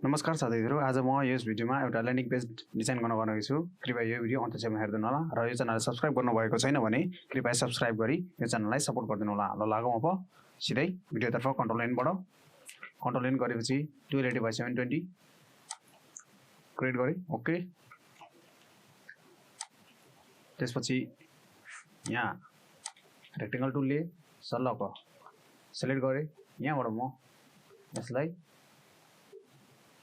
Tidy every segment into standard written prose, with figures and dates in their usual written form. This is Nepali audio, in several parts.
नमस्कार साथीहरु, आज म यस भिडियोमा एउटा ल्यान्डिङ पेज डिजाइन गर्न गएको छु। कृपया यो भिडियो अन्त्यसम्म हेर्दिनु होला र यो च्यानललाई सब्स्क्राइब गर्नुभएको छैन भने कृपया सब्स्क्राइब गरी यो च्यानललाई सपोर्ट गरिदिनु होला। ल लागौँ अब सिधै भिडियोतर्फ कन्ट्रोल एन बाट। कन्ट्रोल एन गरेपछि 280/720 क्रिएट गरे। ओके। त्यसपछि यहाँ रेक्टेंगल टुलले सल्लक सिलेक्ट गरे। यहाँबाट म यसलाई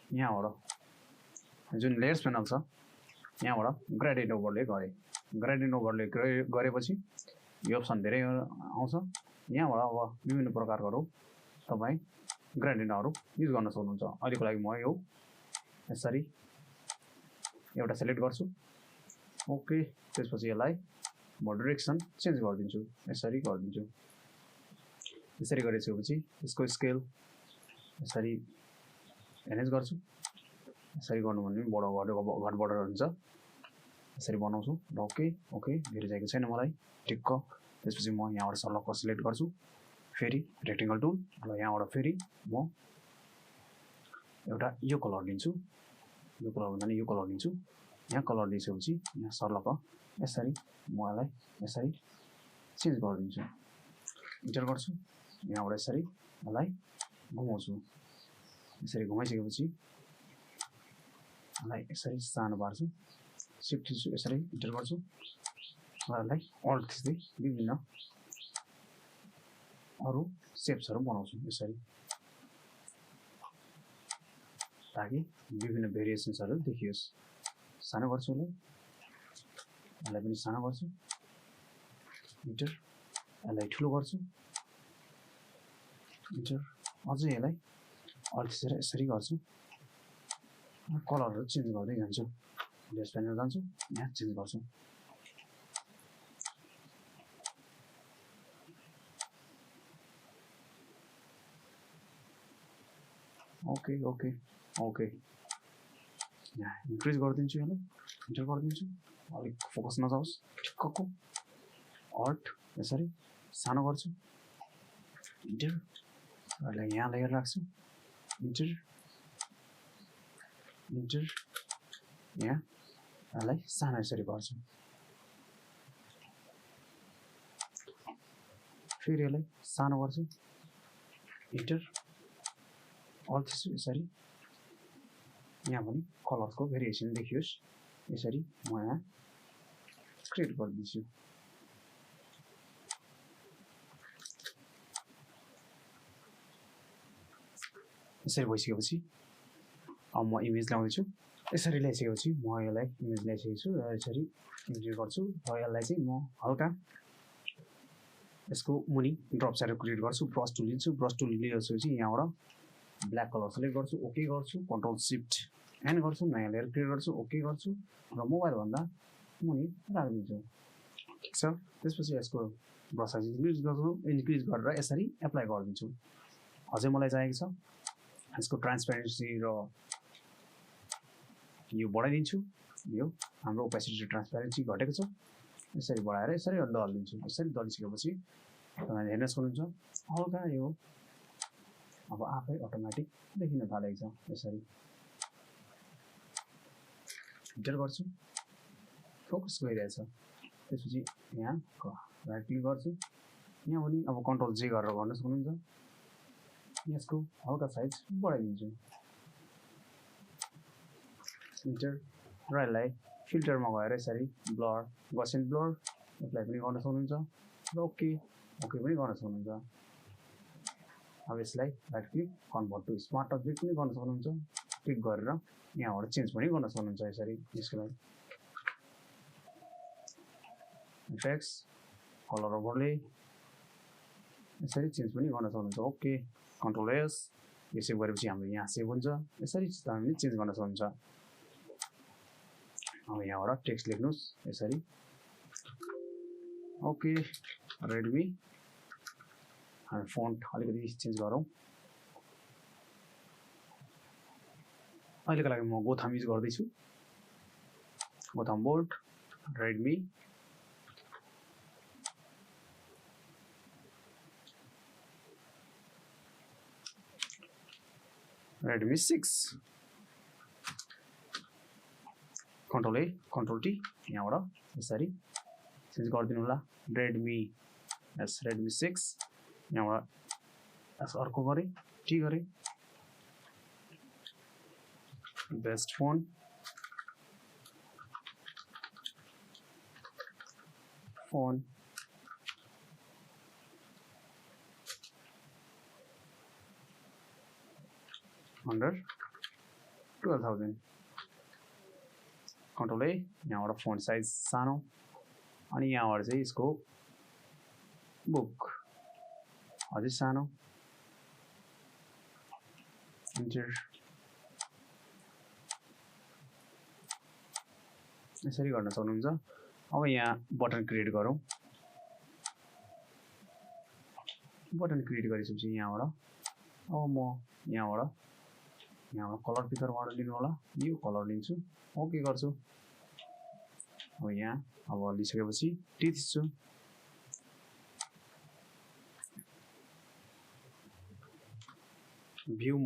यहाँबाट जुन लेयर्स प्यानल छ यहाँबाट ग्रेडियन्ट ओभरले गरे। ग्रेडियन्ट ओभरले गरेपछि यो अप्सन धेरै आउँछ। यहाँबाट अब विभिन्न प्रकारको तपाई ग्रेडियन्टहरु युज गर्न सक्नुहुन्छ। अहिलेको लागि म यो यसरी एउटा सिलेक्ट गर्छु। ओके। त्यसपछि यसलाई म डाइरेक्सन चेन्ज गरिदिन्छु। यसरी गरिदिन्छु। यसरी गरिसकेपछि यसको स्केल यसरी एरेन्ज गर्छु। यसरी गर्नु भने बडो घटबड हुन्छ। यसरी बनाउँछु। ओके ओके भेटिरहेको छैन मलाई टिक्क। त्यसपछि म यहाँबाट सल्लक सिलेक्ट गर्छु। फेरि रेक्टेंगल टुल र यहाँबाट फेरि म एउटा यो कलर लिन्छु। यो कलर भन्दा नि यो कलर लिन्छु। यहाँ कलर दिएपछि यहाँ सल्लक यसरी म यसलाई यसरी चेन्ज गरिदिन्छु। इन्टर गर्छु। यहाँबाट यसरी यसलाई घुमाउँछु। यसरी घुमाइसकेपछि यसलाई यसरी सानो पार्छु। शिफ्ट थिच्छु। यसरी इन्टर गर्छु र यसलाई अल्ट थिच्दै विभिन्न अरु शेप्सहरु बनाउँछु यसरी, ताकि विभिन्न भेरिएसन्सहरु देखियोस्। सानो गर्छु यसलाई। यसलाई पनि सानो गर्छु। इन्टर। यसलाई ठुलो गर्छु। इन्टर। अझै यसलाई अल्ट थिचेर यसरी गर्छु। कलरहरु चेन्ज गर्दै जान्छु। लेयर्स प्यानल जान्छु। यहाँ चेन्ज गर्छु। Okay okay okay. यहाँ इन्क्रिज गरिदिन्छु। यसलाई इन्टर गरिदिन्छु। अलिक फोकस नजाओस्। ठिक्कको अल्ट यसरी सानो गर्छु। इन्टर। यसलाई यहाँ लेयर राख्छु। इन्टर। इन्टर। यहाँ यसलाई सानो यसरी गर्छु। फेरि यसलाई सानो गर्छु। इन्टर। अल्ट थिच्छु। यसरी यहाँ पनि कलरको भेरिएसन देखियोस्। यसरी म यहाँ क्रिएट गरिदिन्छु। यसरी भइसकेपछि अब म इमेज ल्याउँदैछु। यसरी ल्याइसकेपछि म यसलाई इमेज ल्याइसकेको छु र यसरी इन्टर गर्छु र यसलाई चाहिँ म हल्का यसको मुनि ड्रप स्याडो क्रिएट गर्छु। ब्रस टुल लिन्छु। ब्रस टुल लिएपछि यहाँबाट ब्ल्याक कलर सिलेक्ट गर्छु। ओके गर्छु। कन्ट्रोल शिफ्ट एन गर्छु। नयाँ लेयर क्रिएट गर्छु। ओके गर्छु र मोबाइल भन्दा मुनि राखिदिन्छु। ठिक छ। त्यसपछि यसको ब्रस साइज इन्क्रिज गरेर यसरी एप्लाई गरिदिन्छु। अझै मलाई चाहिएको छ यसको ट्रान्सपेरेन्सी र यो बढाइदिन्छु। यो हाम्रो ओपेसिटी ट्रान्सपेरेन्सी घटेको छ। यसरी बढाएर यसरी दलिदिन्छु। यसरी दलिसकेपछि तपाईले हेर्न सक्नुहुन्छ हल्का यो अब आफै अटोमेटिक देखिन थालेको छ। यसरी इन्टर गर्छु। फोकस गइरहेछ। त्यसपछि यहाँ राइट क्लिक गर्छु। यहाँ पनि अब कन्ट्रोल जे गरेर गर्न सक्नुहुन्छ। यसको हल्का साइज बढाइदिन्छु। इन्टर र यसलाई फिल्टरमा गएर यसरी ब्लर गसियन ब्लर एप्लाई पनि गर्न सक्नुहुन्छ र ओके ओके पनि गर्न सक्नुहुन्छ। अब यसलाई right click convert to smart object पनि गर्न सक्नुहुन्छ। क्लिक गरेर यहाँबाट चेन्ज पनि गर्न सक्नुहुन्छ। यसरी यसको लागि इफेक्ट्स कलर ओभरले यसरी चेन्ज पनि गर्न सक्नुहुन्छ। ओके। कन्ट्रोल एस यो सेभ गरेपछि हाम्रो यहाँ सेभ हुन्छ। यसरी तपाईले चेन्ज गर्न सक्नुहुन्छ। अब यहाँबाट टेक्स्ट लेख्नुस् यसरी। ओके। रेडमी हामी फन्ट अलिकति चेन्ज गरौँ। अहिलेको लागि म गोथाम युज गर्दैछु। Gotham bold Redmi Redmi 6 control A control T यहाँबाट यसरी चेन्ज गरिदिनु होला रेडमी एस रेडमी 6 यहाँबाट एस अर्को गरे टी गरे बेस्ट फोन under 12,000 कन्ट्रोल ए यहाँबाट फोन साइज सानो अनि यहाँबाट चाहिँ यसको बुक अझै सानो इन्टर यसरी गर्न सक्नुहुन्छ अब यहाँ बटन क्रिएट गरौँ बटन क्रिएट गरिसकेपछि यहाँबाट अब म यहाँबाट कलर पिकरबाट लिनु होला यो कलर लिन्छु ओके गर्छु अब यहाँ अब लिइसकेपछि टी थिच्छु view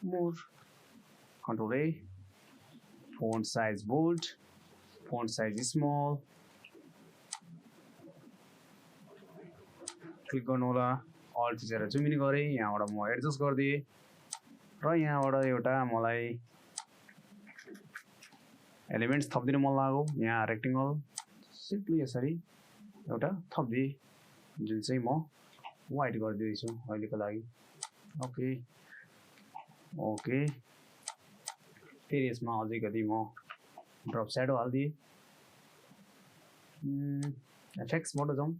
more control A font size bold font size small click गर्नु होला अल थिचेर जुम इन गरेँ यहाँबाट म एडजस्ट गरिदिएँ र यहाँबाट एउटा मलाई एलिमेन्ट्स थपिदिनु मन लाग्यो यहाँ रेक्टेङ्गल सिम्पली यसरी एउटा थपिदिएँ जुन चाहिँ म वाइट गरिदिँदैछु अहिलेको लागि ओके ओके फेरि यसमा अझै कति म ड्रप स्याडो हालिदिएँ एफेक्ट्सबाट जाउँ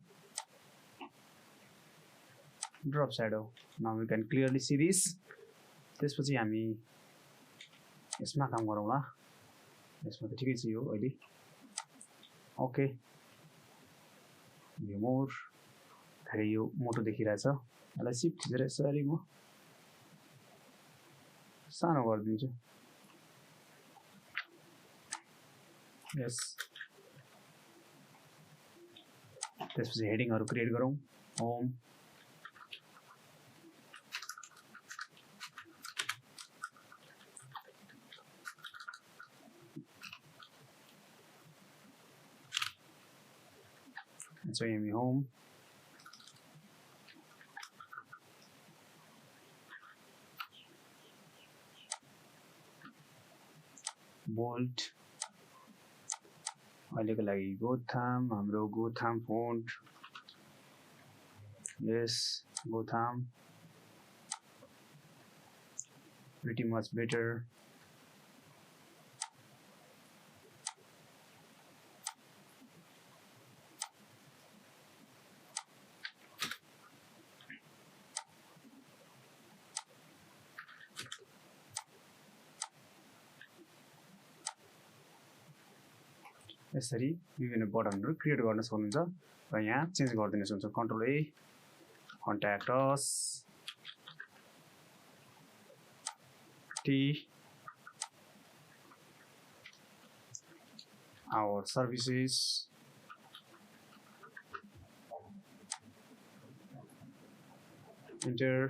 drop shadow now you can clearly see this त्यसपछि हामी यसमा काम गरौँला यसमा त ठिकै छ यो अहिले ओके भ्यू मोर धेरै यो मोटो देखिरहेछ यसलाई सिफ्ट थिचेर यसरी म सानो गरिदिन्छु यस त्यसपछि हेडिङहरू क्रिएट गरौँ home so you home bold अहिलेको लागि गोथाम हाम्रो Gotham font yes Gotham pretty much better यसरी विभिन्न बटनहरु क्रिएट गर्न सक्नुहुन्छ र यहाँ चेन्ज गरिदिन सक्नुहुन्छ control A contact us T our services enter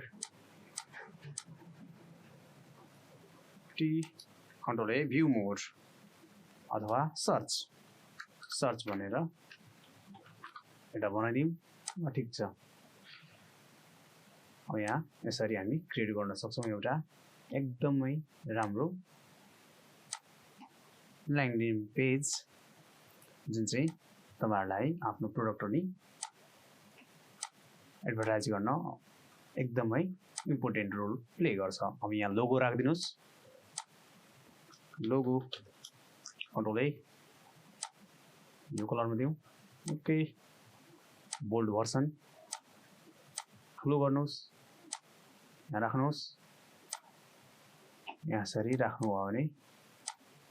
T control A view more अथवा सर्च भनेर एउटा बनाइदिउँ ठिक छ अब यहाँ यसरी हामी क्रिएट गर्न सक्छौँ एउटा एकदमै राम्रो ल्यान्डिङ पेज जुन चाहिँ तपाईहरुलाई आफ्नो प्रोडक्ट अनि एडभर्टाइज गर्न एकदमै इम्पोर्टेन्ट रोल प्ले गर्छ अब यहाँ लोगो राख्दिनुस् लोगो कन्ट्रोल ए यो कलरमा दिउँ ओके बोल्ड भर्सन ठुलो गर्नुहोस् यहाँ राख्नुहोस् यहाँ यसरी राख्नुभयो भने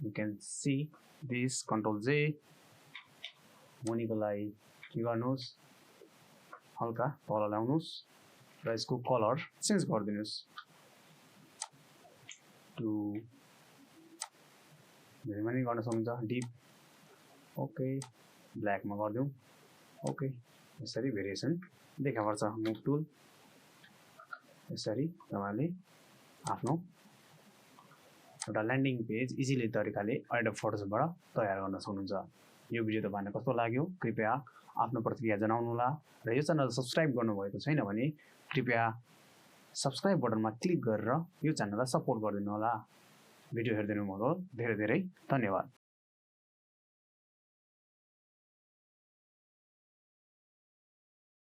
you can see this control जे मुनिको लागि के गर्नुहोस् हल्का तल ल्याउनुहोस् र यसको कलर चेन्ज गरिदिनुहोस् टु धेरै पनि गर्न सक्नुहुन्छ डिप ओके ब्ल्याकमा गरिदिउँ ओके यसरी भेरिएसन देखा पर्छ मुभ टुल यसरी तपाईले आफ्नो एउटा ल्यान्डिङ पेज इजिली तरिकाले एडोब फोटोसबाट तयार गर्न सक्नुहुन्छ। यो भिडियो तपाईहरुलाई कस्तो लाग्यो कृपया आफ्नो प्रतिक्रिया जनाउनुहोला र यो च्यानल सब्स्क्राइब गर्नुभएको छैन भने कृपया सब्स्क्राइब बटनमा क्लिक गरेर यो च्यानललाई सपोर्ट गरिदिनु होला। भिडियो हेर्दिनु भयो धेरै धेरै धन्यवाद।